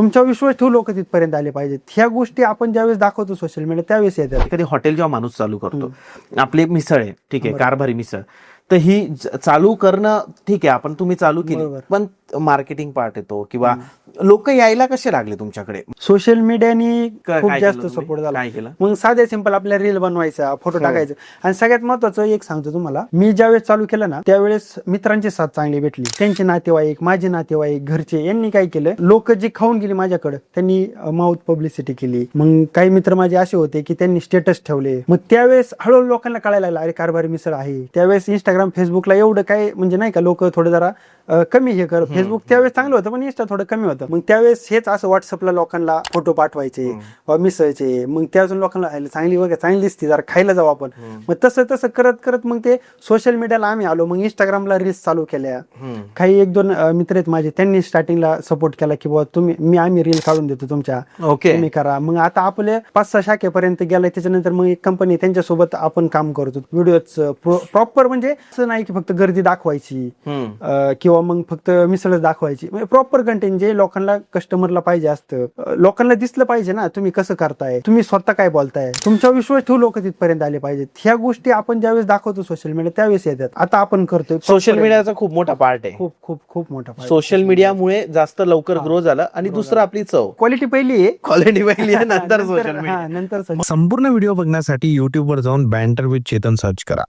तुमचा विश्वास ठेवून लोक तिथपर्यंत आले पाहिजेत. ह्या गोष्टी आपण ज्यावेळेस दाखवतो सोशल मीडिया त्यावेळेस येतात. कधी हॉटेल जेव्हा माणूस चालू करतो, आपली मिसळ आहे, ठीक आहे, कारभारी मिसळ, तर ही चालू करणं ठीक आहे, आपण तुम्ही चालू केली, पण मार्केटिंग पार्ट येतो किंवा लोक यायला कसे लागले तुमच्याकडे? सोशल मीडियाने खूप काय जास्त केलं तुम्ही? सपोर्ट झाला. काय केलं? मग साधे सिंपल आपल्या रील बनवायचा, फोटो टाकायचं. आणि सगळ्यात महत्वाचं एक सांगतो तुम्हाला, मी ज्यावेळेस चालू केलं ना त्यावेळेस मित्रांची साथ चांगली भेटली. त्यांचे नातेवाईक, माझे नातेवाईक, घरचे, यांनी काय केलं, लोक जे खाऊन गेली माझ्याकडे त्यांनी माउथ पब्लिसिटी केली. मग काही मित्र माझे असे होते की त्यांनी स्टेटस ठेवले. मग त्यावेळेस हळूहळू लोकांना कळायला लागलं अरे कारभारी मिसळ आहे. त्यावेळेस इंस्टाग्राम, फेसबुकला एवढं काय म्हणजे नाही का, लोक थोडं जरा कमी हे करत. फेसबुक त्यावेळेस चांगलं होतं पण इंस्टा थोडं कमी होतं. मग त्यावेळेस हेच असं व्हॉट्सअपला लोकांना फोटो पाठवायचे मिसळचे. मग त्यातून लोकांना चांगली बघा, चांगली दिसते, जरा खायला जाऊ आपण. मग तसं तसं करत करत मग ते सोशल मीडियाला आम्ही आलो. मग इंस्टाग्रामला रील्स चालू केल्या. काही एक दोन मित्र आहेत माझे, त्यांनी स्टार्टिंगला सपोर्ट केला की बाबा आम्ही रील काढून देतो तुमच्या, तुम्ही करा. मग आता आपले 5-6 शाखेपर्यंत गेलाय. त्याच्यानंतर मग एक कंपनी, त्यांच्यासोबत आपण काम करतो. व्हिडिओच प्रॉपर, म्हणजे असं नाही की फक्त गर्दी दाखवायची किंवा मग फक्त मिसळच दाखवायची. म्हणजे प्रॉपर कंटेंट जे लोकांना, कस्टमरला पाहिजे असतं. लोकांना दिसलं पाहिजे ना तुम्ही कसं करताय, तुम्ही स्वतः काय बोलताय. तुमचा विश्वास ठेवून लोक तिथपर्यंत आले पाहिजेत. ह्या गोष्टी आपण ज्यावेळेस दाखवतो सोशल मीडिया त्यावेळेस येतात. आता आपण करतोय. सोशल मीडियाचा खूप मोठा पार्ट आहे. खूप खूप खूप मोठा part. सोशल मीडियामुळे जास्त लवकर ग्रो झालं. आणि दुसरं आपली चव, क्वालिटी पहिली आहे, क्वालिटी पहिली आहे, नंतर सोशल मीडिया. नंतर संपूर्ण व्हिडिओ बघण्यासाठी YouTube वर जाऊन बँटर विथ चेतन सर्च करा.